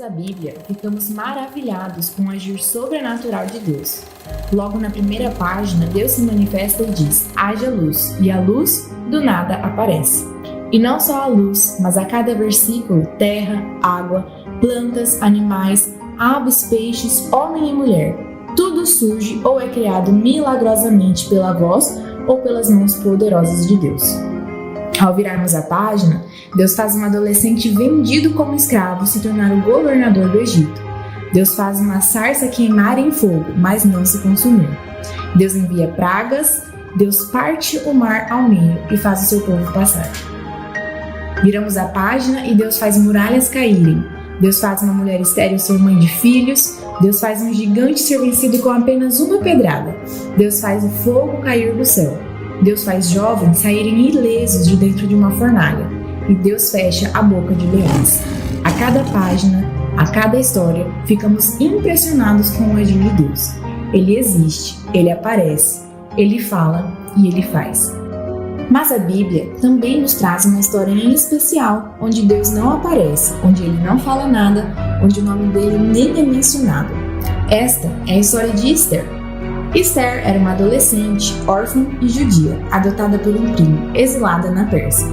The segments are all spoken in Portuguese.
a Bíblia, ficamos maravilhados com o agir sobrenatural de Deus. Logo na primeira página, Deus se manifesta e diz: haja luz, e a luz do nada aparece. E não só a luz, mas a cada versículo, terra, água, plantas, animais, aves, peixes, homem e mulher. Tudo surge ou é criado milagrosamente pela voz ou pelas mãos poderosas de Deus. Ao virarmos a página, Deus faz um adolescente vendido como escravo se tornar o governador do Egito. Deus faz uma sarça queimar em fogo, mas não se consumir. Deus envia pragas, Deus parte o mar ao meio e faz o seu povo passar. Viramos a página e Deus faz muralhas caírem. Deus faz uma mulher estéril ser mãe de filhos. Deus faz um gigante ser vencido com apenas uma pedrada. Deus faz o fogo cair do céu. Deus faz jovens saírem ilesos de dentro de uma fornalha. E Deus fecha a boca de leões. A cada página, a cada história, ficamos impressionados com o agir de Deus. Ele existe, Ele aparece, Ele fala e Ele faz. Mas a Bíblia também nos traz uma história em especial, onde Deus não aparece, onde Ele não fala nada, onde o nome dele nem é mencionado. Esta é a história de Esther. Esther era uma adolescente, órfã e judia, adotada por um primo, exilada na Pérsia.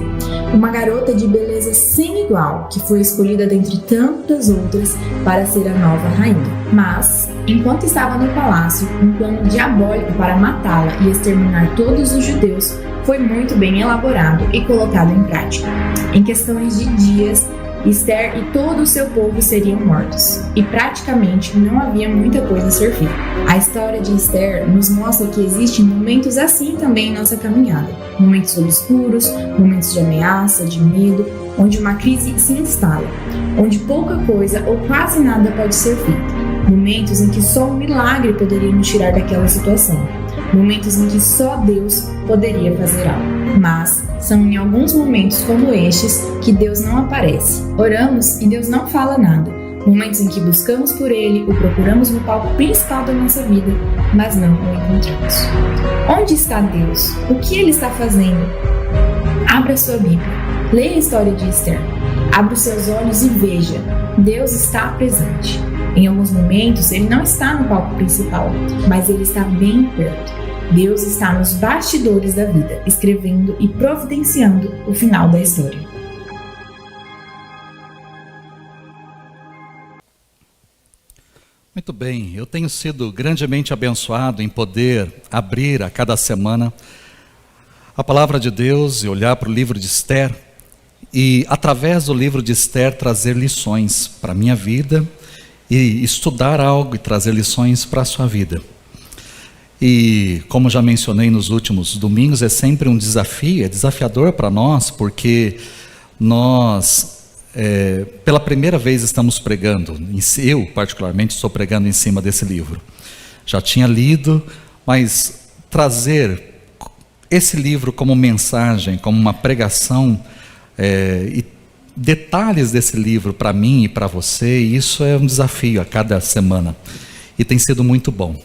Uma garota de beleza sem igual, que foi escolhida dentre tantas outras para ser a nova rainha. Mas, enquanto estava no palácio, um plano diabólico para matá-la e exterminar todos os judeus foi muito bem elaborado e colocado em prática. Em questões de dias, Esther e todo o seu povo seriam mortos, e praticamente não havia muita coisa a ser feita. A história de Esther nos mostra que existem momentos assim também em nossa caminhada. Momentos obscuros, momentos de ameaça, de medo, onde uma crise se instala, onde pouca coisa ou quase nada pode ser feito. Momentos em que só um milagre poderia nos tirar daquela situação. Momentos em que só Deus poderia fazer algo. Mas são em alguns momentos como estes que Deus não aparece. Oramos e Deus não fala nada. Momentos em que buscamos por Ele, o procuramos no palco principal da nossa vida, mas não o encontramos. Onde está Deus? O que Ele está fazendo? Abra sua Bíblia. Leia a história de Esther. Abra os seus olhos e veja. Deus está presente. Em alguns momentos, Ele não está no palco principal, mas Ele está bem perto. Deus está nos bastidores da vida, escrevendo e providenciando o final da história. Muito bem, eu tenho sido grandemente abençoado em poder abrir a cada semana a palavra de Deus e olhar para o livro de Esther e, através do livro de Esther, trazer lições para a minha vida e estudar algo e trazer lições para a sua vida. E, como já mencionei nos últimos domingos, é sempre um desafio, é desafiador para nós, porque nós, pela primeira vez estamos pregando, eu particularmente estou pregando em cima desse livro. Já tinha lido, mas trazer esse livro como mensagem, como uma pregação, e detalhes desse livro para mim e para você, isso é um desafio a cada semana, e tem sido muito bom.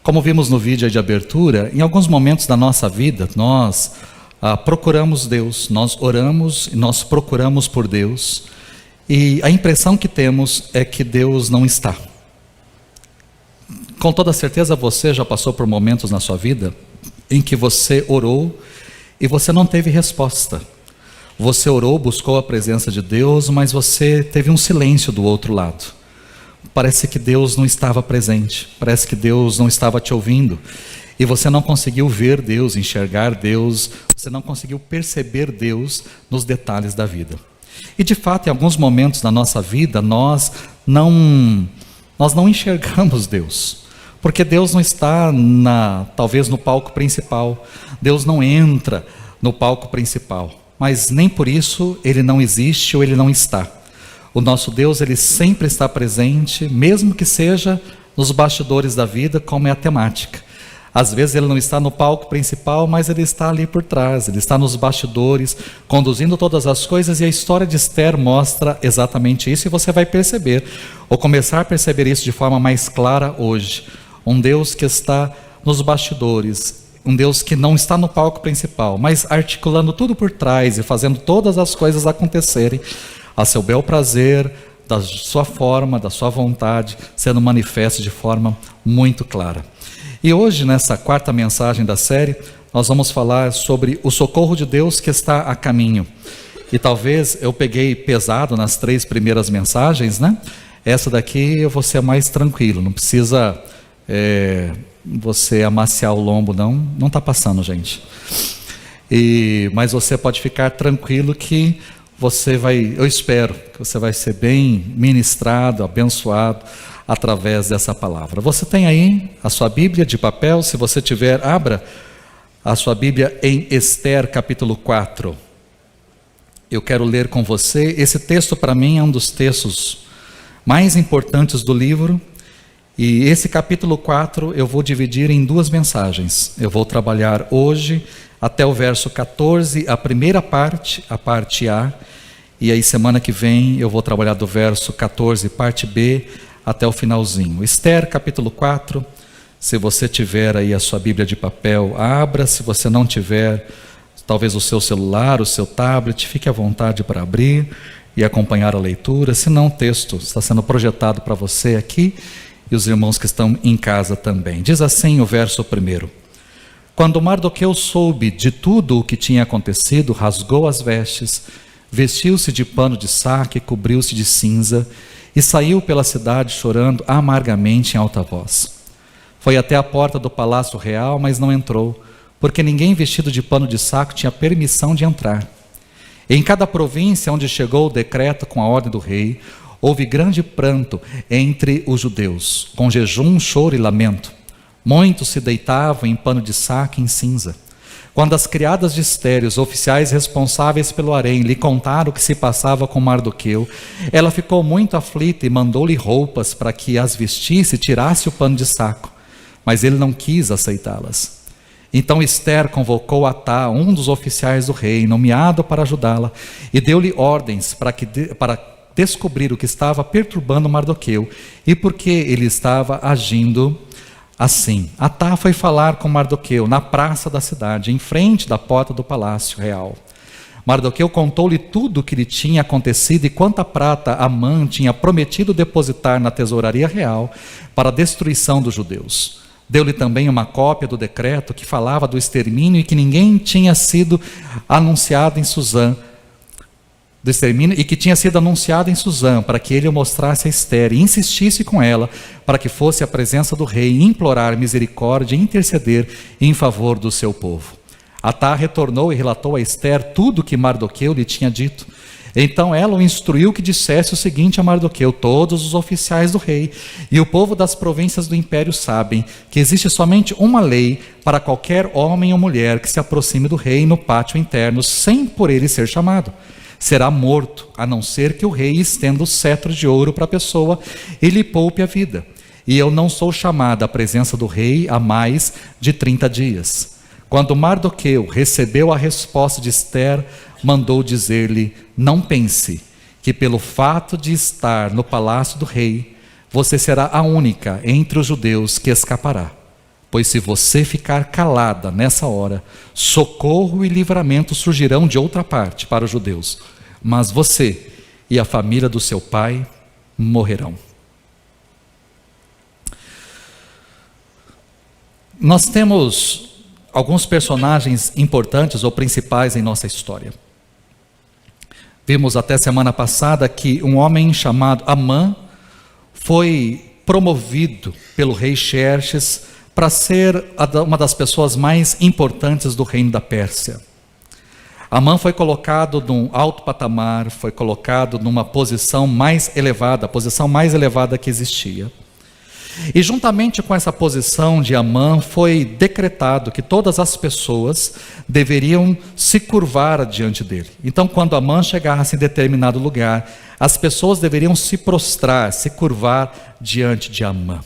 Como vimos no vídeo de abertura, em alguns momentos da nossa vida, nós procuramos Deus, nós oramos e nós procuramos por Deus, e a impressão que temos é que Deus não está. Com toda certeza você já passou por momentos na sua vida em que você orou e você não teve resposta. Você orou, buscou a presença de Deus, mas você teve um silêncio do outro lado. Parece que Deus não estava presente, parece que Deus não estava te ouvindo, e você não conseguiu ver Deus, enxergar Deus, você não conseguiu perceber Deus nos detalhes da vida. E de fato, em alguns momentos da nossa vida, nós não enxergamos Deus, porque Deus não está talvez no palco principal, Deus não entra no palco principal, mas nem por isso Ele não existe ou Ele não está. O nosso Deus, Ele sempre está presente, mesmo que seja nos bastidores da vida, como é a temática. Às vezes Ele não está no palco principal, mas Ele está ali por trás, Ele está nos bastidores, conduzindo todas as coisas, e a história de Esther mostra exatamente isso, e você vai perceber, ou começar a perceber isso de forma mais clara hoje. Um Deus que está nos bastidores, um Deus que não está no palco principal, mas articulando tudo por trás e fazendo todas as coisas acontecerem a seu bel prazer, da sua forma, da sua vontade, sendo manifesto de forma muito clara. E hoje, nessa quarta mensagem da série, nós vamos falar sobre o socorro de Deus que está a caminho. E talvez eu peguei pesado nas 3 primeiras mensagens, né? Essa daqui eu vou ser mais tranquilo, não precisa você amaciar o lombo, não está passando, gente. Mas você pode ficar tranquilo que você vai, eu espero que você vai ser bem ministrado, abençoado através dessa palavra. Você tem aí a sua Bíblia de papel? Se você tiver, abra a sua Bíblia em Esther capítulo 4. Eu quero ler com você. Esse texto para mim é um dos textos mais importantes do livro. E esse capítulo 4 eu vou dividir em 2 mensagens. Eu vou trabalhar hoje até o verso 14, a primeira parte, a parte A. E aí semana que vem eu vou trabalhar do verso 14, parte B, até o finalzinho. Esther capítulo 4, se você tiver aí a sua Bíblia de papel, abra. Se você não tiver, talvez o seu celular, o seu tablet, fique à vontade para abrir e acompanhar a leitura. Se não, o texto está sendo projetado para você aqui e os irmãos que estão em casa também. Diz assim o verso 1. Quando Mardoqueu soube de tudo o que tinha acontecido, rasgou as vestes, vestiu-se de pano de saco e cobriu-se de cinza, e saiu pela cidade chorando amargamente em alta voz. Foi até a porta do palácio real, mas não entrou, porque ninguém vestido de pano de saco tinha permissão de entrar. Em cada província onde chegou o decreto com a ordem do rei, houve grande pranto entre os judeus, com jejum, choro e lamento. Muitos se deitavam em pano de saco e em cinza. Quando as criadas de Esther, os oficiais responsáveis pelo harém, lhe contaram o que se passava com Mardoqueu, ela ficou muito aflita e mandou-lhe roupas para que as vestisse e tirasse o pano de saco. Mas ele não quis aceitá-las. Então Esther convocou Atá, um dos oficiais do rei, nomeado para ajudá-la, e deu-lhe ordens para descobrir o que estava perturbando Mardoqueu e por que ele estava agindo assim. Atá foi falar com Mardoqueu na praça da cidade, em frente da porta do palácio real. Mardoqueu contou-lhe tudo o que lhe tinha acontecido e quanta prata Amã tinha prometido depositar na tesouraria real para a destruição dos judeus. Deu-lhe também uma cópia do decreto que falava do extermínio e que ninguém tinha sido anunciado em Suzã, para que ele o mostrasse a Esther e insistisse com ela para que fosse à presença do rei implorar misericórdia e interceder em favor do seu povo. Atá retornou e relatou a Esther tudo o que Mardoqueu lhe tinha dito. Então ela o instruiu que dissesse o seguinte a Mardoqueu: todos os oficiais do rei e o povo das províncias do império sabem que existe somente uma lei para qualquer homem ou mulher que se aproxime do rei no pátio interno sem por ele ser chamado. Será morto, a não ser que o rei estenda o cetro de ouro para a pessoa e lhe poupe a vida. E eu não sou chamada à presença do rei há mais de 30 dias. Quando Mardoqueu recebeu a resposta de Esther, mandou dizer-lhe: não pense que pelo fato de estar no palácio do rei, você será a única entre os judeus que escapará. Pois se você ficar calada nessa hora, socorro e livramento surgirão de outra parte para os judeus, mas você e a família do seu pai morrerão. Nós temos alguns personagens importantes ou principais em nossa história. Vimos até semana passada que um homem chamado Amã foi promovido pelo rei Xerxes para ser uma das pessoas mais importantes do reino da Pérsia. Amã foi colocado num alto patamar, foi colocado numa posição mais elevada, a posição mais elevada que existia. E juntamente com essa posição de Amã foi decretado que todas as pessoas deveriam se curvar diante dele. Então, quando Amã chegasse em determinado lugar, as pessoas deveriam se prostrar, se curvar diante de Amã.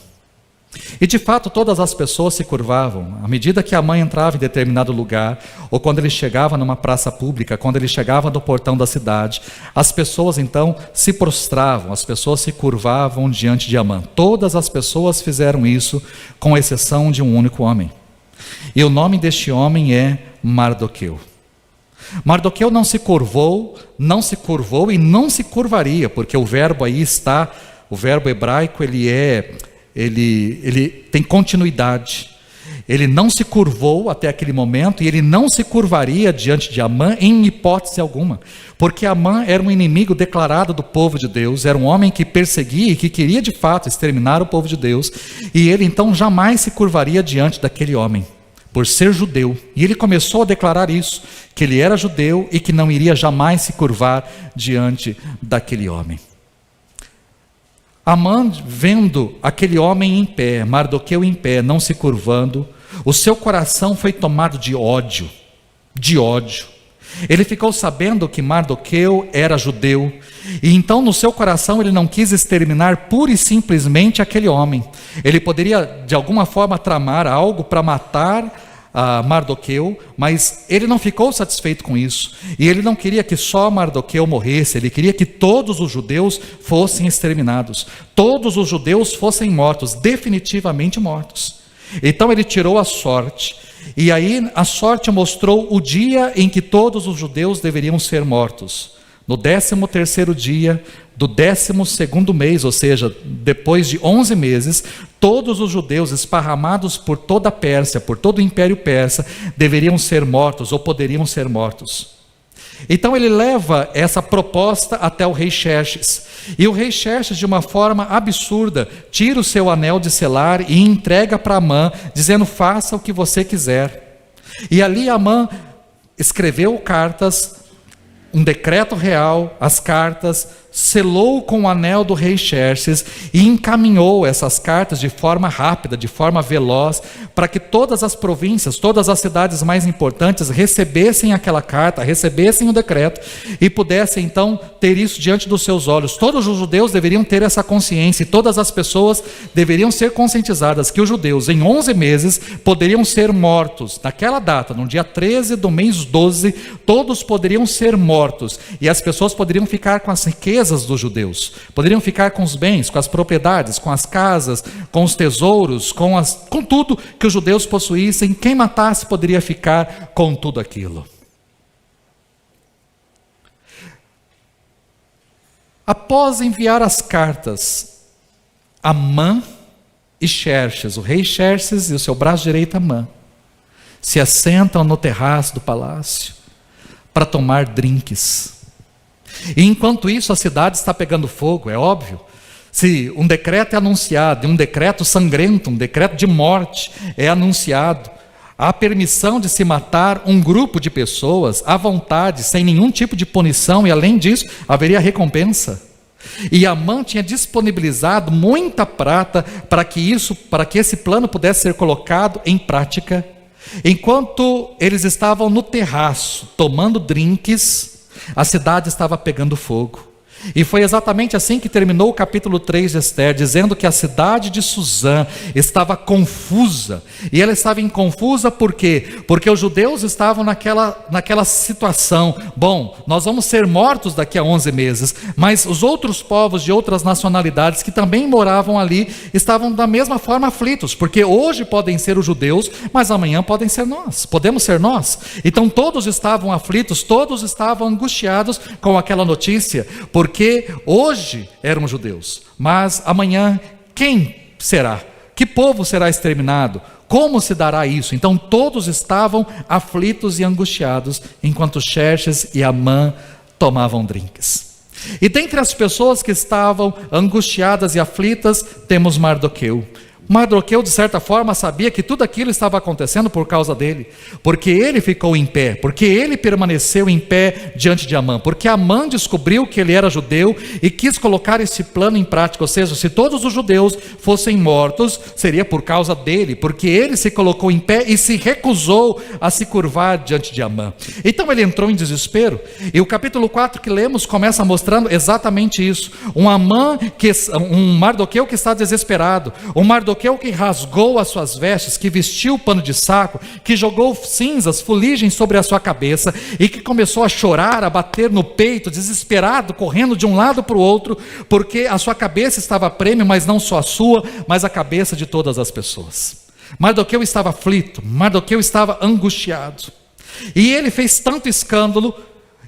E de fato todas as pessoas se curvavam. À medida que Amã entrava em determinado lugar, ou quando ele chegava numa praça pública, quando ele chegava no portão da cidade, as pessoas então se prostravam, as pessoas se curvavam diante de Amã. Todas as pessoas fizeram isso, com exceção de um único homem. E o nome deste homem é Mardoqueu. Mardoqueu não se curvou e não se curvaria, porque o verbo aí está, o verbo hebraico ele tem continuidade. Ele não se curvou até aquele momento e ele não se curvaria diante de Amã em hipótese alguma, porque Amã era um inimigo declarado do povo de Deus, era um homem que perseguia e que queria de fato exterminar o povo de Deus, e ele então jamais se curvaria diante daquele homem, por ser judeu. E ele começou a declarar isso, que ele era judeu e que não iria jamais se curvar diante daquele homem. Amã, vendo aquele homem em pé, Mardoqueu em pé, não se curvando, o seu coração foi tomado de ódio. Ele ficou sabendo que Mardoqueu era judeu, e então no seu coração ele não quis exterminar pura e simplesmente aquele homem. Ele poderia de alguma forma tramar algo para matar Mardoqueu, mas ele não ficou satisfeito com isso, e ele não queria que só Mardoqueu morresse, ele queria que todos os judeus fossem exterminados, todos os judeus fossem mortos, definitivamente mortos. Então ele tirou a sorte, e aí a sorte mostrou o dia em que todos os judeus deveriam ser mortos, no 13º dia do 12º mês, ou seja, depois de 11 meses, todos os judeus esparramados por toda a Pérsia, por todo o Império Persa, deveriam ser mortos ou poderiam ser mortos. Então ele leva essa proposta até o rei Xerxes, e o rei Xerxes, de uma forma absurda, tira o seu anel de selar e entrega para Amã, dizendo: faça o que você quiser. E ali Amã escreveu cartas, um decreto real, as cartas, selou com o anel do rei Xerxes e encaminhou essas cartas de forma rápida, de forma veloz, para que todas as províncias, todas as cidades mais importantes recebessem aquela carta, recebessem o decreto e pudessem então ter isso diante dos seus olhos. Todos os judeus deveriam ter essa consciência, e todas as pessoas deveriam ser conscientizadas que os judeus em 11 meses poderiam ser mortos. Naquela data, no dia 13 do mês 12, todos poderiam ser mortos, e as pessoas poderiam ficar com as riquezas dos judeus, poderiam ficar com os bens, com as propriedades, com as casas, com os tesouros, com tudo que os judeus possuíssem. Quem matasse poderia ficar com tudo aquilo. Após enviar as cartas, Amã e Xerxes, o rei Xerxes e o seu braço direito Amã, se assentam no terraço do palácio para tomar drinks. E enquanto isso a cidade está pegando fogo, é óbvio. Se um decreto é anunciado, um decreto sangrento, um decreto de morte é anunciado, há permissão de se matar um grupo de pessoas à vontade, sem nenhum tipo de punição, e além disso haveria recompensa. E Amã tinha disponibilizado muita prata para que esse plano pudesse ser colocado em prática. Enquanto eles estavam no terraço tomando drinks, a cidade estava pegando fogo. E foi exatamente assim que terminou o capítulo 3 de Esther, dizendo que a cidade de Suzã estava confusa. E ela estava confusa por quê? Porque os judeus estavam naquela situação: bom, nós vamos ser mortos daqui a 11 meses, mas os outros povos de outras nacionalidades que também moravam ali estavam da mesma forma aflitos, porque hoje podem ser os judeus, mas amanhã podem ser nós, podemos ser nós. Então todos estavam aflitos, todos estavam angustiados com aquela notícia, porque hoje eram judeus, mas amanhã quem será? Que povo será exterminado? Como se dará isso? Então todos estavam aflitos e angustiados, enquanto Xerxes e Amã tomavam drinks. E dentre as pessoas que estavam angustiadas e aflitas, temos Mardoqueu. Mardoqueu, de certa forma, sabia que tudo aquilo estava acontecendo por causa dele, porque ele ficou em pé, porque ele permaneceu em pé diante de Amã, porque Amã descobriu que ele era judeu e quis colocar esse plano em prática. Ou seja, se todos os judeus fossem mortos, seria por causa dele, porque ele se colocou em pé e se recusou a se curvar diante de Amã. Então ele entrou em desespero, e o capítulo 4 que lemos começa mostrando exatamente isso: um Mardoqueu que está desesperado, um Mardoqueu que rasgou as suas vestes, que vestiu o pano de saco, que jogou cinzas, fuligem sobre a sua cabeça, e que começou a chorar, a bater no peito, desesperado, correndo de um lado para o outro, porque a sua cabeça estava a prêmio, mas não só a sua, mas a cabeça de todas as pessoas. Mardoqueu estava aflito, Mardoqueu estava angustiado. E ele fez tanto escândalo,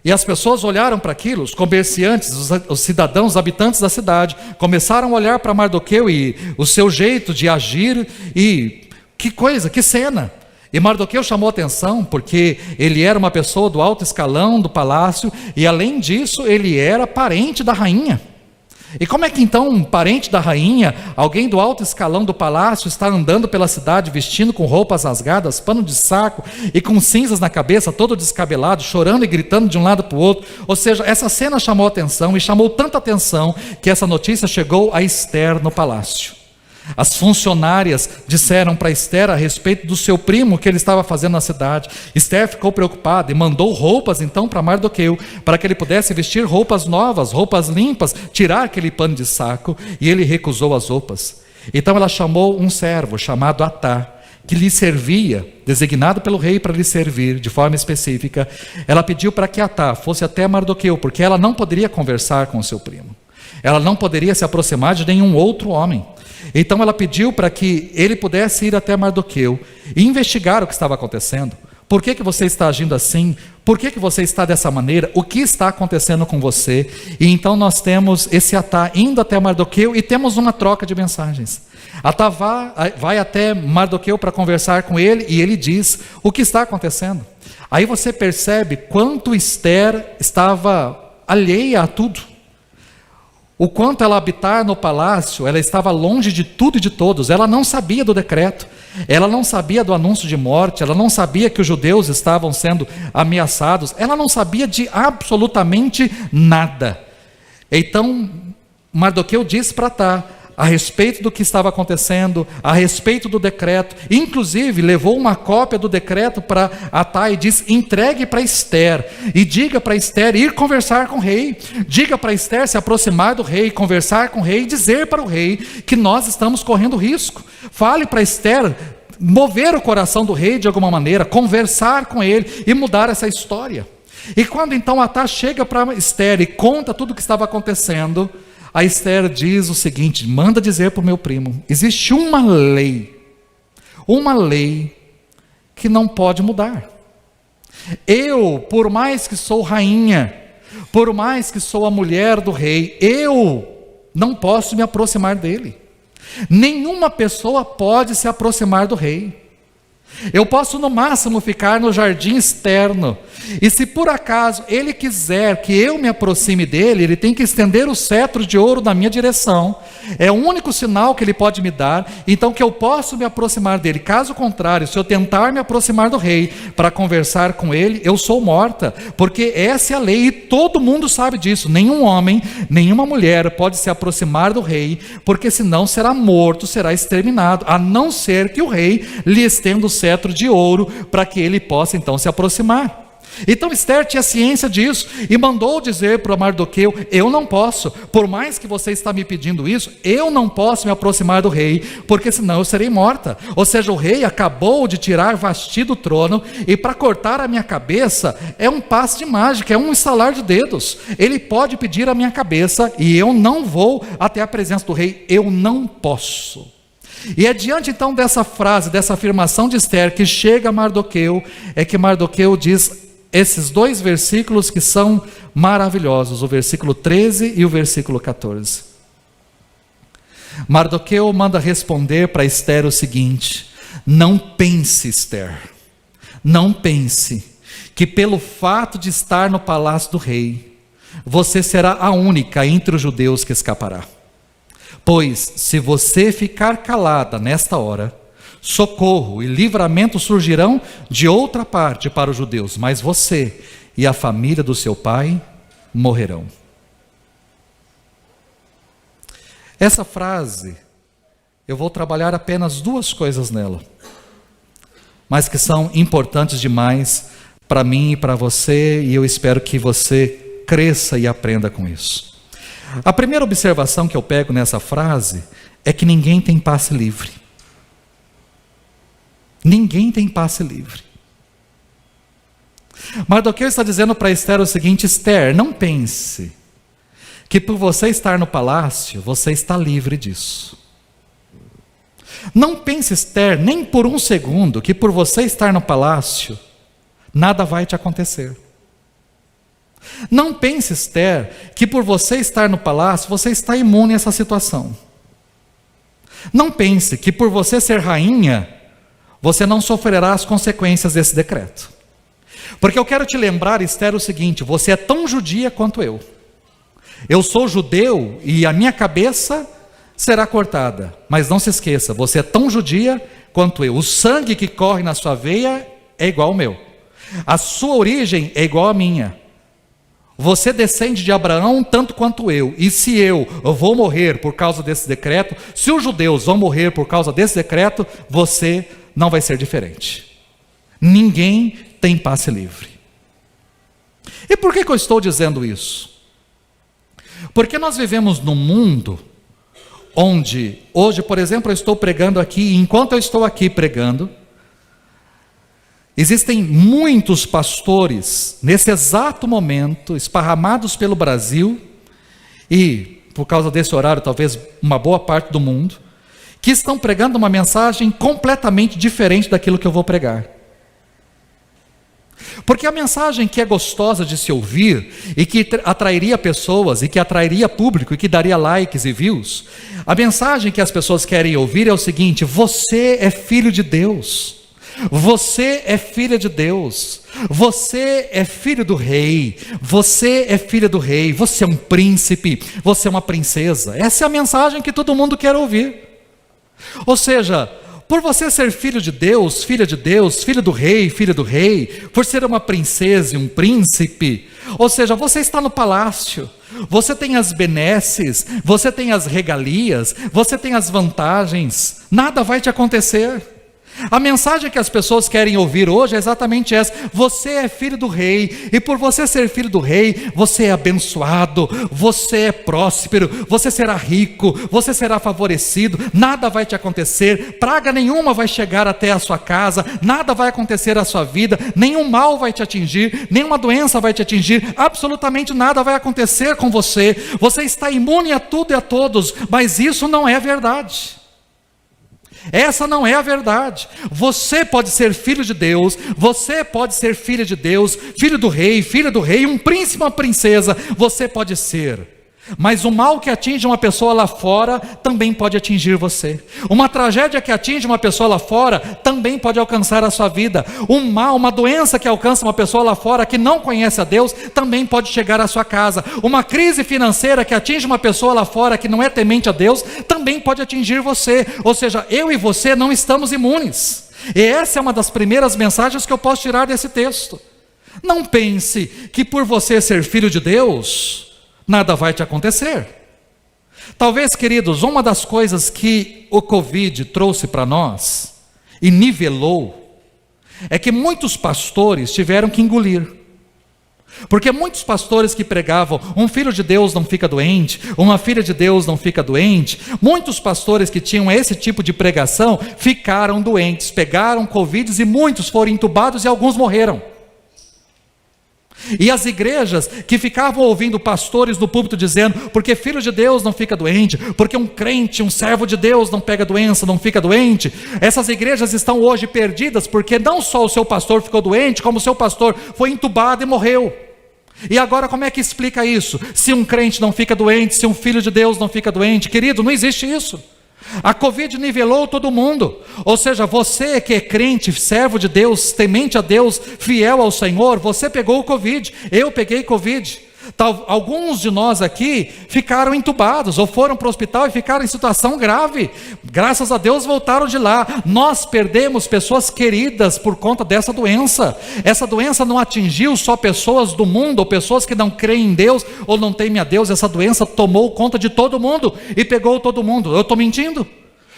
e as pessoas olharam para aquilo, os comerciantes, os cidadãos, os habitantes da cidade, começaram a olhar para Mardoqueu e o seu jeito de agir, e que coisa, que cena. E Mardoqueu chamou atenção, porque ele era uma pessoa do alto escalão do palácio, e além disso, ele era parente da rainha. E como é que então um parente da rainha, alguém do alto escalão do palácio, está andando pela cidade vestindo com roupas rasgadas, pano de saco e com cinzas na cabeça, todo descabelado, chorando e gritando de um lado para o outro? Ou seja, essa cena chamou atenção, e chamou tanta atenção que essa notícia chegou a Ester no palácio. As funcionárias disseram para Ester a respeito do seu primo, que ele estava fazendo na cidade. Ester ficou preocupada e mandou roupas então para Mardoqueu, para que ele pudesse vestir roupas novas, roupas limpas, tirar aquele pano de saco, e ele recusou as roupas. Então ela chamou um servo chamado Atá, que lhe servia, designado pelo rei para lhe servir de forma específica. Ela pediu para que Atá fosse até Mardoqueu, porque ela não poderia conversar com o seu primo, ela não poderia se aproximar de nenhum outro homem. Então ela pediu para que ele pudesse ir até Mardoqueu e investigar o que estava acontecendo. Por que você está agindo assim? Por que você está dessa maneira? O que está acontecendo com você? E então nós temos esse Atá indo até Mardoqueu, e temos uma troca de mensagens. Atá vai até Mardoqueu para conversar com ele, e ele diz o que está acontecendo. Aí você percebe quanto Ester estava alheia a tudo. O quanto ela habitar no palácio, ela estava longe de tudo e de todos. Ela não sabia do decreto, ela não sabia do anúncio de morte, ela não sabia que os judeus estavam sendo ameaçados, ela não sabia de absolutamente nada. Então Mardoqueu disse para Atá a respeito do que estava acontecendo, a respeito do decreto. Inclusive levou uma cópia do decreto para Atá e disse: entregue para Ester, e diga para Ester ir conversar com o rei. Diga para Ester se aproximar do rei, conversar com o rei, e dizer para o rei que nós estamos correndo risco. Fale para Ester mover o coração do rei de alguma maneira, conversar com ele e mudar essa história. E quando então Atá chega para Ester e conta tudo o que estava acontecendo, a Ester diz o seguinte: manda dizer para o meu primo, existe uma lei que não pode mudar. Eu, por mais que sou rainha, por mais que sou a mulher do rei, eu não posso me aproximar dele. Nenhuma pessoa pode se aproximar do rei. Eu posso no máximo ficar no jardim externo, e se por acaso ele quiser que eu me aproxime dele, ele tem que estender o cetro de ouro na minha direção. É o único sinal que ele pode me dar, então que eu posso me aproximar dele. Caso contrário, se eu tentar me aproximar do rei para conversar com ele, eu sou morta, porque essa é a lei e todo mundo sabe disso. Nenhum homem, nenhuma mulher pode se aproximar do rei, porque senão será morto, será exterminado, a não ser que o rei lhe estenda o cetro de ouro para que ele possa então se aproximar. Então Ester tinha ciência disso e mandou dizer para Mardoqueu: eu não posso, por mais que você está me pedindo isso, eu não posso me aproximar do rei, porque senão eu serei morta. Ou seja, o rei acabou de tirar Vasti do trono, e para cortar a minha cabeça é um passe de mágica, é um estalar de dedos. Ele pode pedir a minha cabeça e eu não vou até a presença do rei, eu não posso. E é diante então dessa frase, dessa afirmação de Ester, que chega a Mardoqueu, é que Mardoqueu diz esses dois versículos que são maravilhosos, o versículo 13 e o versículo 14. Mardoqueu manda responder para Ester o seguinte: não pense, Ester, não pense que pelo fato de estar no palácio do rei, você será a única entre os judeus que escapará. Pois se você ficar calada nesta hora, socorro e livramento surgirão de outra parte para os judeus, mas você e a família do seu pai morrerão. Essa frase, eu vou trabalhar apenas duas coisas nela, mas que são importantes demais para mim e para você, e eu espero que você cresça e aprenda com isso. A primeira observação que eu pego nessa frase é que ninguém tem passe livre. Ninguém tem passe livre. Mardoqueu está dizendo para Ester o seguinte: Ester, não pense que por você estar no palácio, você está livre disso. Não pense, Ester, nem por um segundo que por você estar no palácio, nada vai te acontecer. Não pense, Esther, que por você estar no palácio, você está imune a essa situação. Não pense que por você ser rainha, você não sofrerá as consequências desse decreto. Porque eu quero te lembrar, Esther, o seguinte: você é tão judia quanto eu. Eu sou judeu e a minha cabeça será cortada. Mas não se esqueça, você é tão judia quanto eu. O sangue que corre na sua veia é igual ao meu. A sua origem é igual à minha. Você descende de Abraão tanto quanto eu. E se eu vou morrer por causa desse decreto, se os judeus vão morrer por causa desse decreto, você não vai ser diferente. Ninguém tem passe livre. E por que eu estou dizendo isso? Porque nós vivemos num mundo onde, hoje, por exemplo, eu estou pregando aqui, e enquanto eu estou aqui pregando, existem muitos pastores, nesse exato momento, esparramados pelo Brasil, e por causa desse horário, talvez uma boa parte do mundo, que estão pregando uma mensagem completamente diferente daquilo que eu vou pregar. Porque a mensagem que é gostosa de se ouvir, e que atrairia pessoas, e que atrairia público, e que daria likes e views, a mensagem que as pessoas querem ouvir é o seguinte: você é filho de Deus. Você é filha de Deus, você é filho do rei, você é filha do rei, você é um príncipe, você é uma princesa. Essa é a mensagem que todo mundo quer ouvir. Ou seja, por você ser filho de Deus, filha de Deus, filho do rei, filha do rei, por ser uma princesa e um príncipe, ou seja, você está no palácio, você tem as benesses, você tem as regalias, você tem as vantagens, nada vai te acontecer. A mensagem que as pessoas querem ouvir hoje é exatamente essa: você é filho do rei, e por você ser filho do rei, você é abençoado, você é próspero, você será rico, você será favorecido, nada vai te acontecer, praga nenhuma vai chegar até a sua casa, nada vai acontecer à sua vida, nenhum mal vai te atingir, nenhuma doença vai te atingir, absolutamente nada vai acontecer com você, você está imune a tudo e a todos. Mas isso não é verdade. Essa não é a verdade. Você pode ser filho de Deus, você pode ser filha de Deus, filho do rei, filha do rei, um príncipe, uma princesa, você pode ser. Mas o mal que atinge uma pessoa lá fora também pode atingir você. Uma tragédia que atinge uma pessoa lá fora também pode alcançar a sua vida. Um mal, uma doença que alcança uma pessoa lá fora que não conhece a Deus também pode chegar à sua casa. Uma crise financeira que atinge uma pessoa lá fora que não é temente a Deus também pode atingir você. Ou seja, eu e você não estamos imunes. E essa é uma das primeiras mensagens que eu posso tirar desse texto. Não pense que por você ser filho de Deus, nada vai te acontecer. Talvez, queridos, uma das coisas que o Covid trouxe para nós e nivelou é que muitos pastores tiveram que engolir. Porque muitos pastores que pregavam: um filho de Deus não fica doente, uma filha de Deus não fica doente, muitos pastores que tinham esse tipo de pregação ficaram doentes, pegaram Covid, e muitos foram entubados e alguns morreram. E as igrejas que ficavam ouvindo pastores no púlpito dizendo: porque filho de Deus não fica doente, porque um crente, um servo de Deus não pega doença, não fica doente. Essas igrejas estão hoje perdidas, porque não só o seu pastor ficou doente, como o seu pastor foi entubado e morreu. E agora como é que explica isso? Se um crente não fica doente, se um filho de Deus não fica doente? Querido, não existe isso. A Covid nivelou todo mundo. Ou seja, você que é crente, servo de Deus, temente a Deus, fiel ao Senhor, você pegou o Covid, eu peguei Covid. Alguns de nós aqui ficaram entubados ou foram para o hospital e ficaram em situação grave. Graças a Deus voltaram de lá. Nós perdemos pessoas queridas por conta dessa doença. Essa doença não atingiu só pessoas do mundo, ou pessoas que não creem em Deus ou não temem a Deus. Essa doença tomou conta de todo mundo e pegou todo mundo. Eu estou mentindo?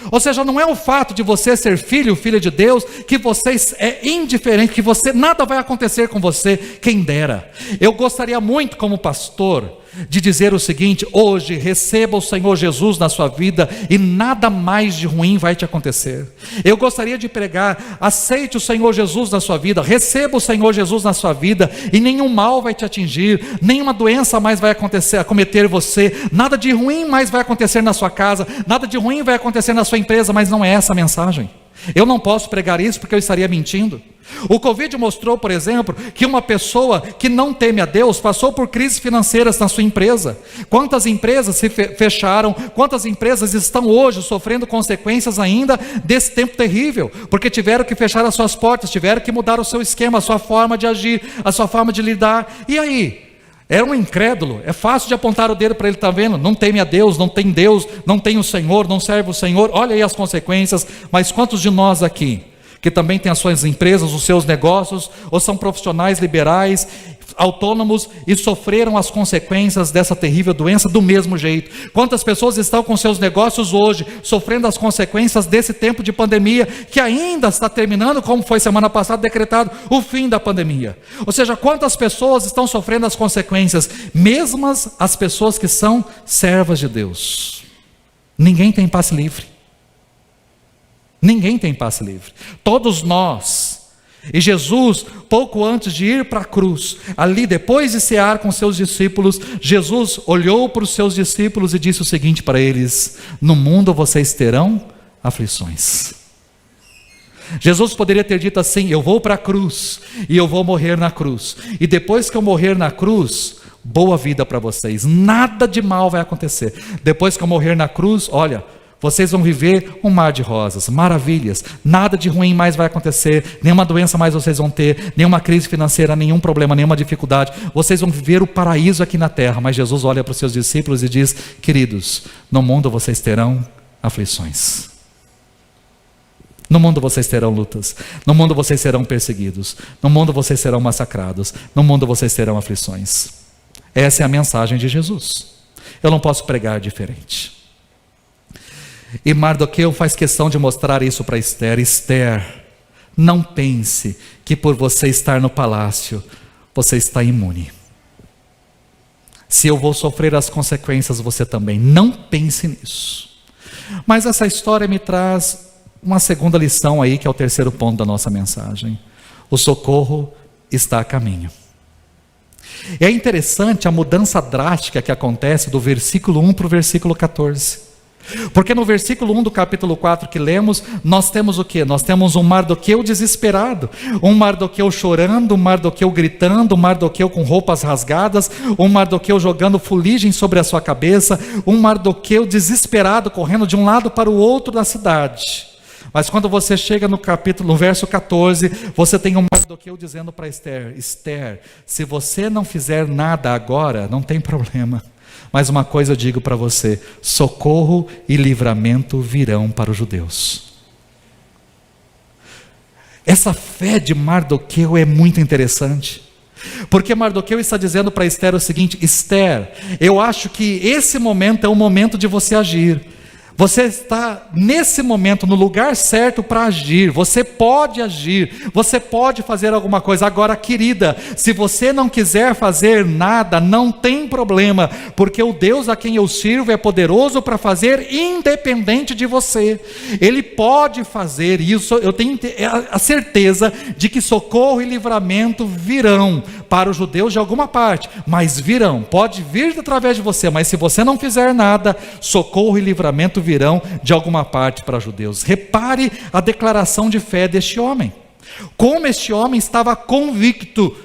Ou seja, não é o fato de você ser filho, filha de Deus, que você é indiferente, que você, nada vai acontecer com você, quem dera. Eu gostaria muito, como pastor, de dizer o seguinte: hoje receba o Senhor Jesus na sua vida e nada mais de ruim vai te acontecer. Eu gostaria de pregar: aceite o Senhor Jesus na sua vida, receba o Senhor Jesus na sua vida e nenhum mal vai te atingir, nenhuma doença mais vai acometer você, nada de ruim mais vai acontecer na sua casa, nada de ruim vai acontecer na sua empresa. Mas não é essa a mensagem. Eu não posso pregar isso porque eu estaria mentindo. O Covid mostrou, por exemplo, que uma pessoa que não teme a Deus passou por crises financeiras na sua empresa. Quantas empresas se fecharam, quantas empresas estão hoje sofrendo consequências ainda desse tempo terrível, porque tiveram que fechar as suas portas, tiveram que mudar o seu esquema, a sua forma de agir, a sua forma de lidar. E aí? É um incrédulo, é fácil de apontar o dedo para ele, está vendo? Não teme a Deus, não tem o Senhor, não serve o Senhor, olha aí as consequências. Mas quantos de nós aqui, que também têm as suas empresas, os seus negócios, ou são profissionais liberais, autônomos e sofreram as consequências dessa terrível doença do mesmo jeito? Quantas pessoas estão com seus negócios hoje, sofrendo as consequências desse tempo de pandemia, que ainda está terminando, como foi semana passada decretado, o fim da pandemia? Ou seja, quantas pessoas estão sofrendo as consequências, mesmas as pessoas que são servas de Deus? Ninguém tem passe livre. Ninguém tem passe livre. Todos nós. E Jesus, pouco antes de ir para a cruz, ali depois de cear com seus discípulos, Jesus olhou para os seus discípulos e disse o seguinte para eles: no mundo vocês terão aflições. Jesus poderia ter dito assim: eu vou para a cruz e eu vou morrer na cruz, e depois que eu morrer na cruz, boa vida para vocês, nada de mal vai acontecer. Depois que eu morrer na cruz, olha, vocês vão viver um mar de rosas, maravilhas, nada de ruim mais vai acontecer, nenhuma doença mais vocês vão ter, nenhuma crise financeira, nenhum problema, nenhuma dificuldade, vocês vão viver o paraíso aqui na terra. Mas Jesus olha para os seus discípulos e diz: queridos, no mundo vocês terão aflições, no mundo vocês terão lutas, no mundo vocês serão perseguidos, no mundo vocês serão massacrados, no mundo vocês terão aflições. Essa é a mensagem de Jesus. Eu não posso pregar diferente. E Mardoqueu faz questão de mostrar isso para Esther. Esther, não pense que por você estar no palácio, você está imune. Se eu vou sofrer as consequências, você também. Não pense nisso. Mas essa história me traz uma segunda lição aí, que é o terceiro ponto da nossa mensagem. O socorro está a caminho. É interessante a mudança drástica que acontece do versículo 1 para o versículo 14. Porque no versículo 1 do capítulo 4 que lemos, nós temos o quê? Nós temos um Mardoqueu desesperado, um Mardoqueu chorando, um Mardoqueu gritando, um Mardoqueu com roupas rasgadas, um Mardoqueu jogando fuligem sobre a sua cabeça, um Mardoqueu desesperado, correndo de um lado para o outro da cidade. Mas quando você chega no verso 14, você tem um Mardoqueu dizendo para Esther: Esther, se você não fizer nada agora, não tem problema. Mas uma coisa eu digo para você: socorro e livramento virão para os judeus. Essa fé de Mardoqueu é muito interessante, porque Mardoqueu está dizendo para Esther o seguinte: Esther, eu acho que esse momento é o momento de você agir. Você está nesse momento no lugar certo para agir. Você pode agir, você pode fazer alguma coisa. Agora, querida, se você não quiser fazer nada, não tem problema, porque o Deus a quem eu sirvo é poderoso para fazer independente de você. Ele pode fazer isso. Eu tenho a certeza de que socorro e livramento virão para os judeus de alguma parte, mas virão. Pode vir através de você, mas se você não fizer nada, socorro e livramento virão de alguma parte para os judeus. Repare a declaração de fé deste homem. Como este homem estava convicto.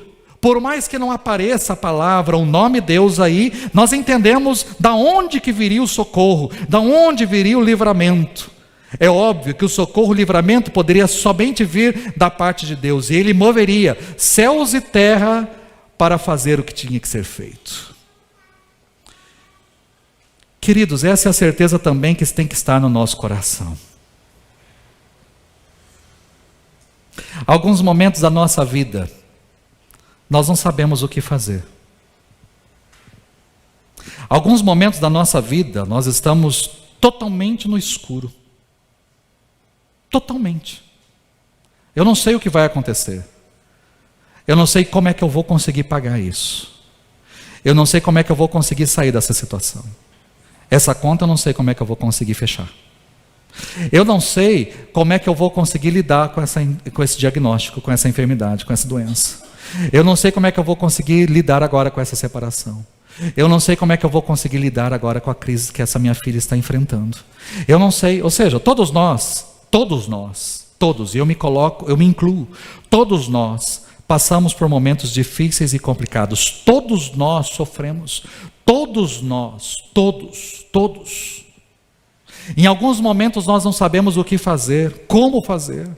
Por mais que não apareça a palavra, o nome Deus aí, nós entendemos da onde que viria o socorro, da onde viria o livramento. É óbvio que o socorro e o livramento poderia somente vir da parte de Deus, e Ele moveria céus e terra para fazer o que tinha que ser feito. Queridos, essa é a certeza também que tem que estar no nosso coração. Alguns momentos da nossa vida, nós não sabemos o que fazer. Alguns momentos da nossa vida, nós estamos totalmente no escuro. Totalmente. Eu não sei o que vai acontecer. Eu não sei como é que eu vou conseguir pagar isso. Eu não sei como é que eu vou conseguir sair dessa situação. Essa conta eu não sei como é que eu vou conseguir fechar. Eu não sei como é que eu vou conseguir lidar com esse diagnóstico, com essa enfermidade, com essa doença. Eu não sei como é que eu vou conseguir lidar agora com essa separação. Eu não sei como é que eu vou conseguir lidar agora com a crise que essa minha filha está enfrentando. Eu não sei, ou seja, todos nós todos, e eu me incluo, todos nós passamos por momentos difíceis e complicados, todos nós sofremos, todos nós, todos. Em alguns momentos nós não sabemos o que fazer, como fazer.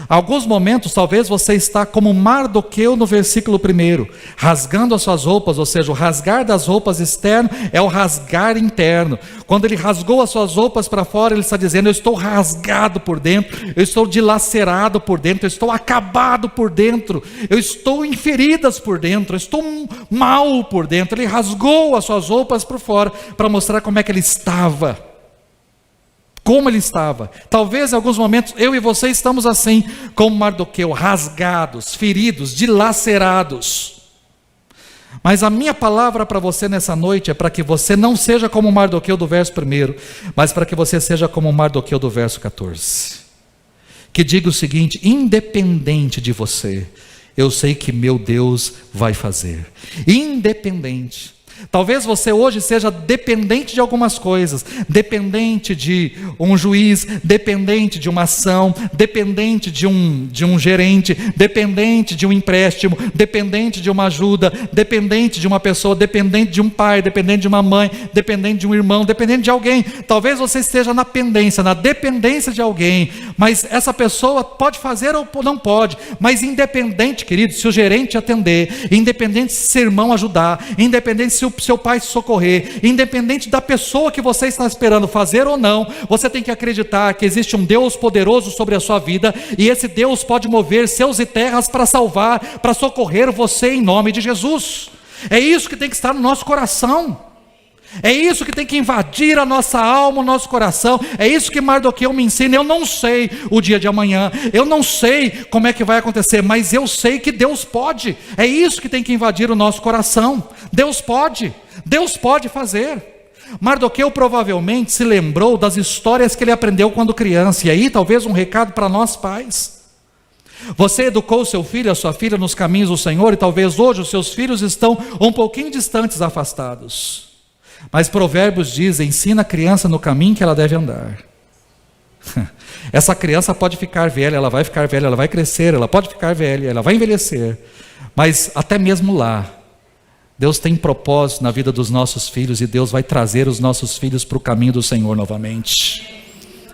Alguns momentos talvez você está como Mardoqueu no versículo 1, rasgando as suas roupas, ou seja, o rasgar das roupas externo é o rasgar interno. Quando ele rasgou as suas roupas para fora, ele está dizendo: eu estou rasgado por dentro, eu estou dilacerado por dentro, eu estou acabado por dentro, eu estou em feridas por dentro, eu estou mal por dentro. Ele rasgou as suas roupas por fora para mostrar como é que ele estava. Como ele estava. Talvez em alguns momentos eu e você estamos assim, como Mardoqueu, rasgados, feridos, dilacerados. Mas a minha palavra para você nessa noite é para que você não seja como Mardoqueu do verso 1, mas para que você seja como Mardoqueu do verso 14. Que diga o seguinte: independente de você, eu sei que meu Deus vai fazer. Independente. Talvez você hoje seja dependente de algumas coisas, dependente de um juiz, dependente de uma ação, dependente de um gerente, dependente de um empréstimo, dependente de uma ajuda, dependente de uma pessoa, dependente de um pai, dependente de uma mãe, dependente de um irmão, dependente de alguém. Talvez você esteja na dependência de alguém, mas essa pessoa pode fazer ou não pode, mas independente, querido, se o gerente atender, independente se seu irmão ajudar, independente se o seu pai se socorrer, independente da pessoa que você está esperando fazer ou não, você tem que acreditar que existe um Deus poderoso sobre a sua vida, e esse Deus pode mover céus e terras para salvar, para socorrer você em nome de Jesus. É isso que tem que estar no nosso coração, é isso que tem que invadir a nossa alma, o nosso coração. É isso que Mardoqueu me ensina. Eu não sei o dia de amanhã, eu não sei como é que vai acontecer, mas eu sei que Deus pode. É isso que tem que invadir o nosso coração. Deus pode fazer. Mardoqueu provavelmente se lembrou das histórias que ele aprendeu quando criança. E aí talvez um recado para nós pais: você educou seu filho, a sua filha nos caminhos do Senhor, e talvez hoje os seus filhos estão um pouquinho distantes, afastados. Mas Provérbios diz: ensina a criança no caminho que ela deve andar. Essa criança pode ficar velha, ela vai ficar velha, ela vai crescer, ela pode ficar velha, ela vai envelhecer, mas até mesmo lá, Deus tem propósito na vida dos nossos filhos, e Deus vai trazer os nossos filhos para o caminho do Senhor novamente.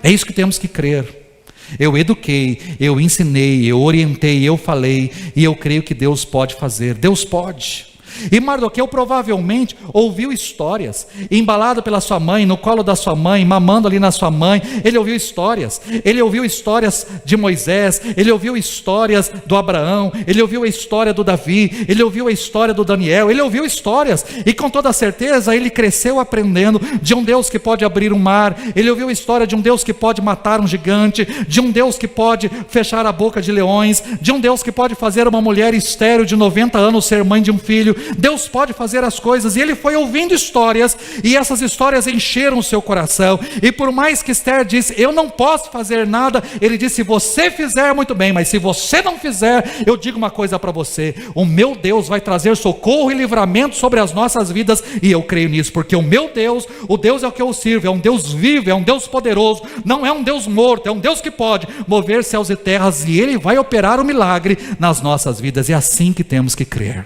É isso que temos que crer. Eu eduquei, eu ensinei, eu orientei, eu falei, e eu creio que Deus pode fazer. Deus pode. E Mardoqueu provavelmente ouviu histórias, embalado pela sua mãe, no colo da sua mãe, mamando ali na sua mãe. Ele ouviu histórias de Moisés, ele ouviu histórias do Abraão, ele ouviu a história do Davi, ele ouviu a história do Daniel, ele ouviu histórias, e com toda certeza ele cresceu aprendendo de um Deus que pode abrir um mar. Ele ouviu a história de um Deus que pode matar um gigante, de um Deus que pode fechar a boca de leões, de um Deus que pode fazer uma mulher estéril de 90 anos ser mãe de um filho. Deus pode fazer as coisas. E ele foi ouvindo histórias, e essas histórias encheram o seu coração. E por mais que Esther disse: eu não posso fazer nada, ele disse: se você fizer, muito bem, mas se você não fizer, eu digo uma coisa para você: o meu Deus vai trazer socorro e livramento sobre as nossas vidas. E eu creio nisso, porque o meu Deus, o Deus ao que eu sirvo, é um Deus vivo, é um Deus poderoso, não é um Deus morto, é um Deus que pode mover céus e terras, e ele vai operar o milagre nas nossas vidas. É assim que temos que crer.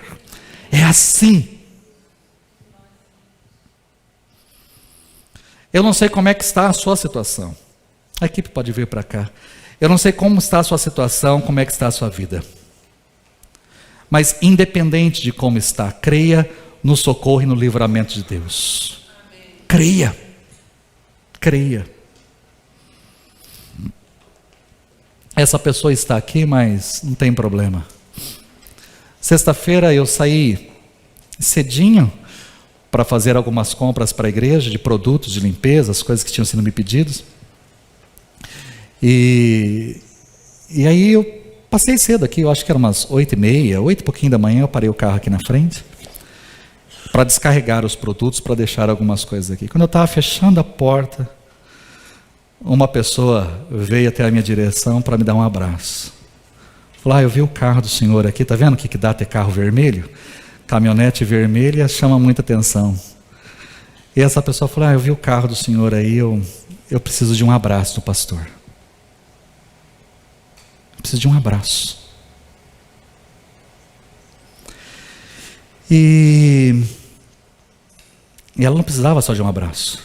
É assim. Eu não sei como é que está a sua situação. A equipe pode vir para cá. Eu não sei como está a sua situação, como é que está a sua vida. Mas independente de como está, creia no socorro e no livramento de Deus. Creia. Creia. Essa pessoa está aqui, mas não tem problema. Sexta-feira eu saí cedinho para fazer algumas compras para a igreja, de produtos de limpeza, as coisas que tinham sido me pedidos. E aí eu passei cedo aqui, eu acho que era umas 8h30, 8 e pouquinho da manhã, eu parei o carro aqui na frente, para descarregar os produtos, para deixar algumas coisas aqui. Quando eu estava fechando a porta, uma pessoa veio até a minha direção para me dar um abraço. Falou: eu vi o carro do senhor aqui, está vendo o que dá ter carro vermelho? Caminhonete vermelha chama muita atenção. E essa pessoa falou: eu vi o carro do senhor aí, eu preciso de um abraço do pastor. preciso de um abraço. E ela não precisava só de um abraço.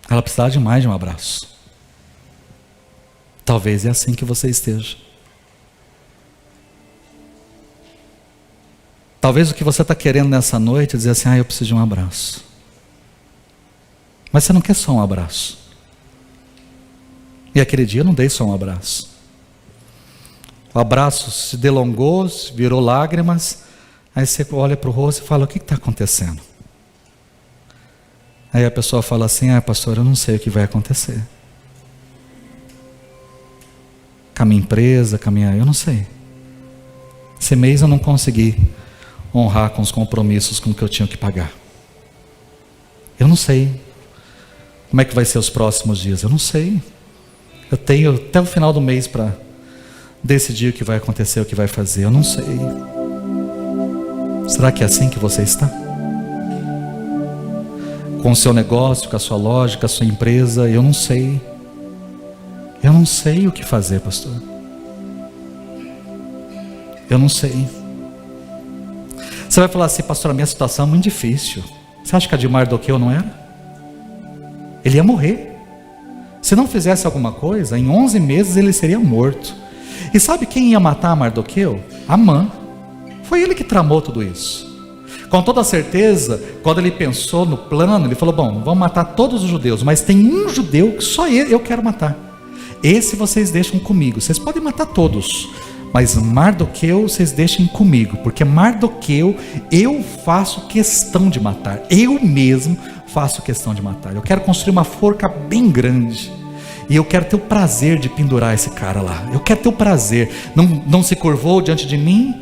Ela precisava de mais de um abraço. Talvez é assim que você esteja. Talvez o que você está querendo nessa noite é dizer assim: eu preciso de um abraço. Mas você não quer só um abraço. E aquele dia eu não dei só um abraço. O abraço se delongou, virou lágrimas. Aí você olha para o rosto e fala: o que está acontecendo? Aí a pessoa fala assim: pastor, eu não sei o que vai acontecer. Com a minha empresa, eu não sei. Esse mês eu não consegui honrar com os compromissos com que eu tinha que pagar. Eu não sei. Como é que vai ser os próximos dias? Eu não sei. Eu tenho até o final do mês para decidir o que vai acontecer, o que vai fazer. Eu não sei. Será que é assim que você está? Com o seu negócio, com a sua loja, com a sua empresa? Eu não sei. Eu não sei o que fazer, pastor. Eu não sei. Você vai falar assim: pastor, a minha situação é muito difícil. Você acha que a de Mardoqueu não era? Ele ia morrer. Se não fizesse alguma coisa, em 11 meses ele seria morto. E sabe quem ia matar Mardoqueu? Amã. Foi ele que tramou tudo isso. Com toda certeza, quando ele pensou no plano, ele falou: bom, vamos matar todos os judeus, mas tem um judeu que só eu quero matar. Esse vocês deixam comigo. Vocês podem matar todos, mas Mardoqueu vocês deixem comigo, porque Mardoqueu eu faço questão de matar. Eu mesmo faço questão de matar. Eu quero construir uma forca bem grande, e eu quero ter o prazer de pendurar esse cara lá. Eu quero ter o prazer. Não se curvou diante de mim?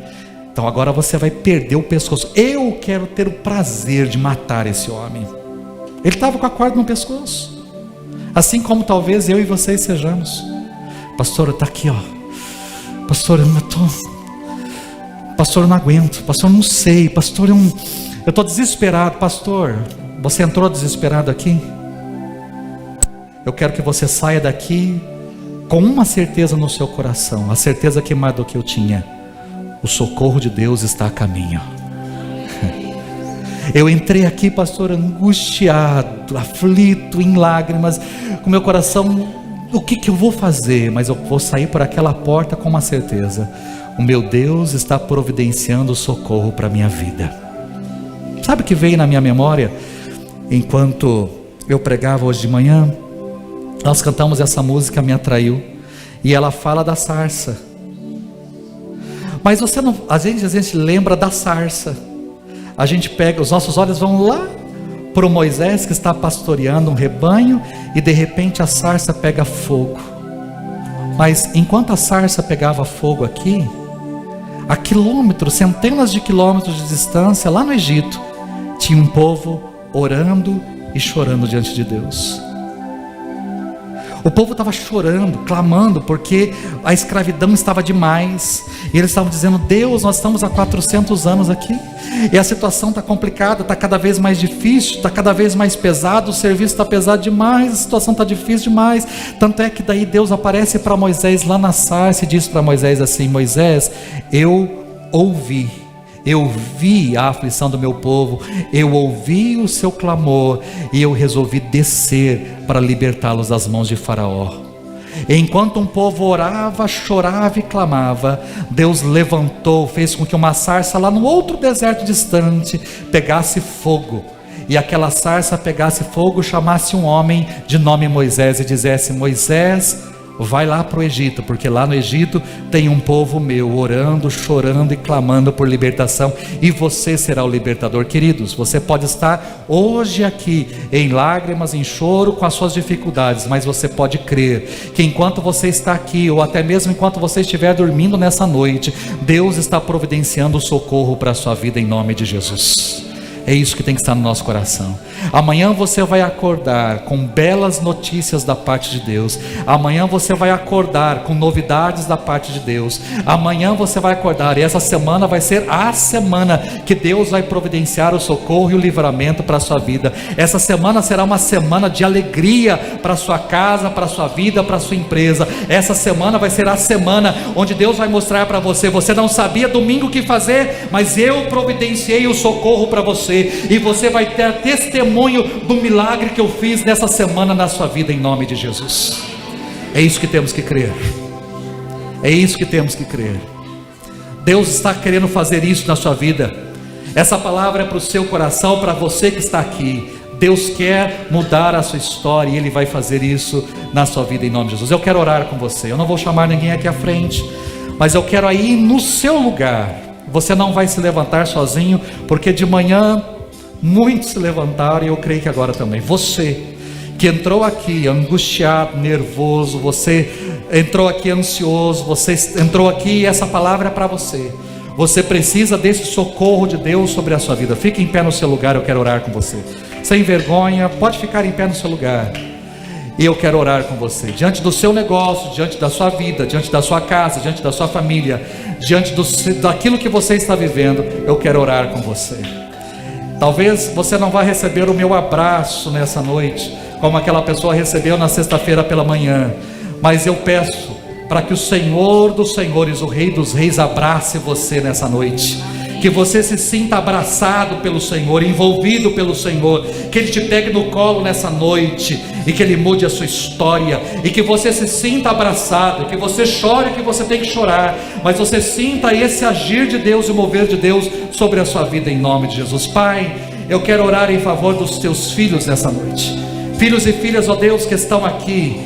Então agora você vai perder o pescoço. Eu quero ter o prazer de matar esse homem. Ele estava com a corda no pescoço, assim como talvez eu e vocês sejamos. Pastor, está aqui, ó. Pastor, pastor, eu não aguento. Pastor, eu não sei. Pastor, eu estou desesperado. Pastor, você entrou desesperado aqui? Eu quero que você saia daqui com uma certeza no seu coração, a certeza que Mardoqueu tinha: o socorro de Deus está a caminho. Eu entrei aqui, pastor, angustiado, aflito, em lágrimas, com meu coração: o que eu vou fazer? Mas eu vou sair por aquela porta com uma certeza: o meu Deus está providenciando socorro para a minha vida. Sabe o que veio na minha memória enquanto eu pregava hoje de manhã? Nós cantamos essa música, Me Atraiu, e ela fala da sarça. Mas você não, às vezes a gente lembra da sarça. A gente pega, os nossos olhos vão lá para o Moisés que está pastoreando um rebanho, e de repente a sarça pega fogo. Mas enquanto a sarça pegava fogo aqui, a quilômetros, centenas de quilômetros de distância, lá no Egito, tinha um povo orando e chorando diante de Deus. O povo estava chorando, clamando, porque a escravidão estava demais. E eles estavam dizendo: Deus, nós estamos há 400 anos aqui, e a situação está complicada, está cada vez mais difícil, está cada vez mais pesado, o serviço está pesado demais, a situação está difícil demais. Tanto é que daí Deus aparece para Moisés lá na sarça e diz para Moisés assim: Moisés, eu vi a aflição do meu povo, eu ouvi o seu clamor, e eu resolvi descer para libertá-los das mãos de Faraó. Enquanto um povo orava, chorava e clamava, Deus levantou, fez com que uma sarça lá no outro deserto distante pegasse fogo, e aquela sarça pegasse fogo, chamasse um homem de nome Moisés e dissesse: Moisés, vai lá para o Egito, porque lá no Egito tem um povo meu orando, chorando e clamando por libertação, e você será o libertador. Queridos, você pode estar hoje aqui em lágrimas, em choro, com as suas dificuldades, mas você pode crer que enquanto você está aqui, ou até mesmo enquanto você estiver dormindo nessa noite, Deus está providenciando socorro para a sua vida, em nome de Jesus. É isso que tem que estar no nosso coração. Amanhã você vai acordar com belas notícias da parte de Deus. Amanhã você vai acordar com novidades da parte de Deus. Amanhã você vai acordar, e essa semana vai ser a semana que Deus vai providenciar o socorro e o livramento para a sua vida. Essa semana será uma semana de alegria para a sua casa, para a sua vida, para a sua empresa. Essa semana vai ser a semana onde Deus vai mostrar para você: você não sabia domingo o que fazer, mas eu providenciei o socorro para você, e você vai ter testemunho do milagre que eu fiz nessa semana na sua vida, em nome de Jesus. É isso que temos que crer. É isso que temos que crer. Deus está querendo fazer isso na sua vida. Essa palavra é para o seu coração, para você que está aqui. Deus quer mudar a sua história, e Ele vai fazer isso na sua vida, em nome de Jesus. Eu quero orar com você. Eu não vou chamar ninguém aqui à frente, mas eu quero aí no seu lugar. Você não vai se levantar sozinho, porque de manhã muitos se levantaram, e eu creio que agora também. Você que entrou aqui angustiado, nervoso, você entrou aqui ansioso, você entrou aqui e essa palavra é para você. Você precisa desse socorro de Deus sobre a sua vida. Fique em pé no seu lugar, eu quero orar com você. Sem vergonha, pode ficar em pé no seu lugar. E eu quero orar com você, diante do seu negócio, diante da sua vida, diante da sua casa, diante da sua família, diante daquilo que você está vivendo. Eu quero orar com você. Talvez você não vá receber o meu abraço nessa noite, como aquela pessoa recebeu na sexta-feira pela manhã, mas eu peço para que o Senhor dos Senhores, o Rei dos Reis, abrace você nessa noite. Que você se sinta abraçado pelo Senhor, envolvido pelo Senhor, que Ele te pegue no colo nessa noite, e que Ele mude a sua história, e que você se sinta abraçado, que você chore o que você tem que chorar, mas você sinta esse agir de Deus e o mover de Deus sobre a sua vida, em nome de Jesus. Pai, eu quero orar em favor dos teus filhos nessa noite, filhos e filhas, ó Deus, que estão aqui,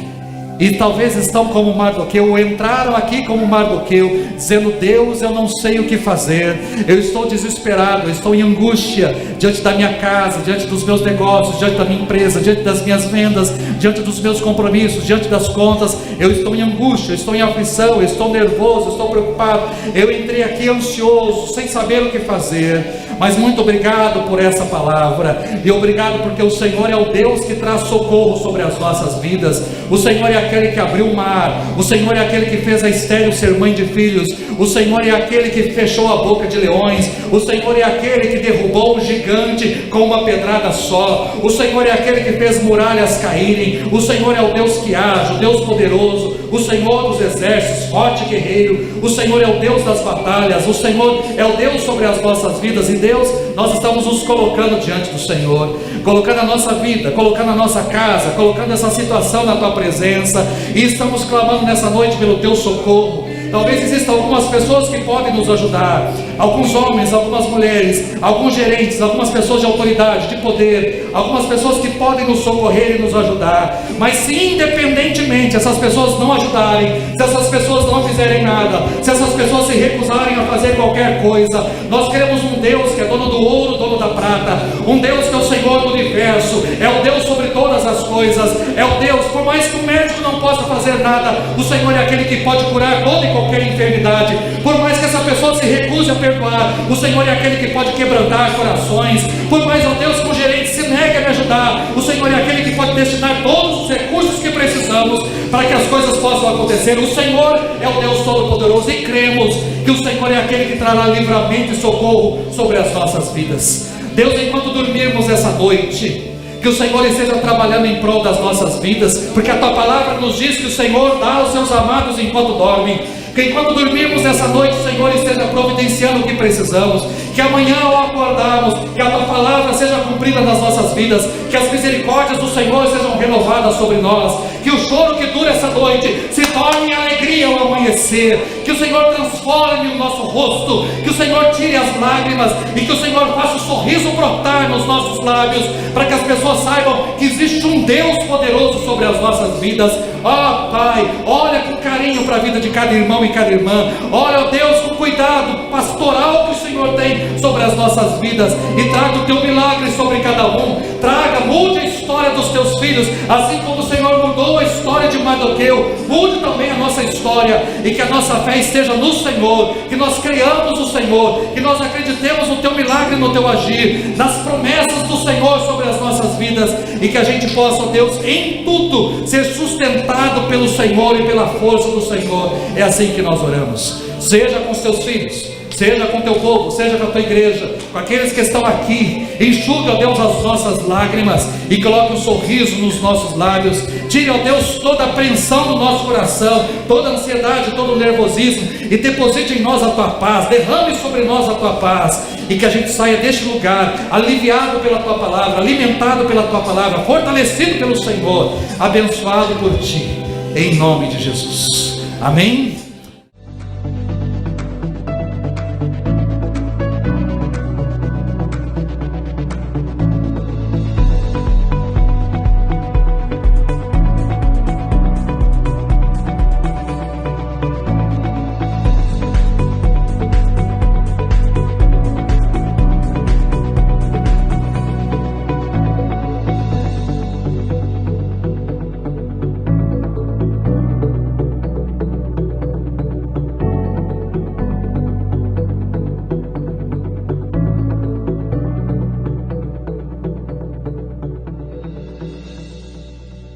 e talvez estão como Mardoqueu, ou entraram aqui como Mardoqueu, dizendo: Deus, eu não sei o que fazer, eu estou desesperado, eu estou em angústia, diante da minha casa, diante dos meus negócios, diante da minha empresa, diante das minhas vendas, diante dos meus compromissos, diante das contas. Eu estou em angústia, eu estou em aflição, eu estou nervoso, eu estou preocupado, eu entrei aqui ansioso, sem saber o que fazer. Mas muito obrigado por essa palavra, e obrigado porque o Senhor é o Deus que traz socorro sobre as nossas vidas. O Senhor é aquele que abriu o mar, o Senhor é aquele que fez a estéril ser mãe de filhos, o Senhor é aquele que fechou a boca de leões, o Senhor é aquele que derrubou um gigante com uma pedrada só, o Senhor é aquele que fez muralhas caírem, o Senhor é o Deus que age, o Deus poderoso, o Senhor dos exércitos, forte guerreiro, o Senhor é o Deus das batalhas, o Senhor é o Deus sobre as nossas vidas. E Deus, nós estamos nos colocando diante do Senhor, colocando a nossa vida, colocando a nossa casa, colocando essa situação na Tua presença, e estamos clamando nessa noite pelo Teu socorro. Talvez existam algumas pessoas que podem nos ajudar, alguns homens, algumas mulheres, alguns gerentes, algumas pessoas de autoridade, de poder, algumas pessoas que podem nos socorrer e nos ajudar. Mas se independentemente essas pessoas não ajudarem, se essas pessoas não fizerem nada, se essas pessoas se recusarem a fazer qualquer coisa, nós queremos um Deus que é dono do ouro, dono da prata, um Deus que é o Senhor do universo, é o Deus sobre todas as coisas, é o Deus, por mais que o médico não possa fazer nada, o Senhor é aquele que pode curar toda e qualquer enfermidade. Por mais que essa pessoa se recuse a perdoar, o Senhor é aquele que pode quebrantar corações. Por mais, ó Deus, que o gerente se negue a me ajudar, o Senhor é aquele que pode destinar todos os recursos que precisamos para que as coisas possam acontecer. O Senhor é o Deus Todo-Poderoso, e cremos que o Senhor é aquele que trará livramento e socorro sobre as nossas vidas. Deus, enquanto dormirmos essa noite, que o Senhor esteja trabalhando em prol das nossas vidas, porque a Tua palavra nos diz que o Senhor dá aos seus amados enquanto dormem. Que enquanto dormirmos nessa noite, o Senhor esteja providenciando o que precisamos, que amanhã ao acordarmos, que a Tua palavra seja cumprida nas nossas vidas, que as misericórdias do Senhor sejam renovadas sobre nós, que o choro que dura essa noite se torne alegria ao amanhecer, que o Senhor transforme o nosso rosto, que o Senhor tire as lágrimas, e que o Senhor faça o sorriso brotar nos nossos lábios, para que as pessoas saibam que existe um Deus poderoso sobre as nossas vidas. Ó Pai, olha com carinho para a vida de cada irmão e cada irmã, olha, ó Deus, com cuidado pastoral que o Senhor tem sobre as nossas vidas, e traga o Teu milagre sobre cada um. Mude a história dos Teus filhos, assim como o Senhor mudou a história de chamado é teu, mude também a nossa história, e que a nossa fé esteja no Senhor, que nós creiamos no Senhor, que nós acreditemos no teu milagre, no teu agir, nas promessas do Senhor sobre as nossas vidas, e que a gente possa, Deus, em tudo ser sustentado pelo Senhor e pela força do Senhor. É assim que nós oramos. Seja com os teus filhos, seja com o teu povo, seja com a tua igreja, com aqueles que estão aqui. Enxuga, ó Deus, as nossas lágrimas e coloque um sorriso nos nossos lábios. Tire, ó Deus, toda a apreensão do nosso coração, toda a ansiedade, todo o nervosismo, e deposite em nós a tua paz. Derrame sobre nós a tua paz, e que a gente saia deste lugar aliviado pela tua palavra, alimentado pela tua palavra, fortalecido pelo Senhor, abençoado por ti, em nome de Jesus. Amém.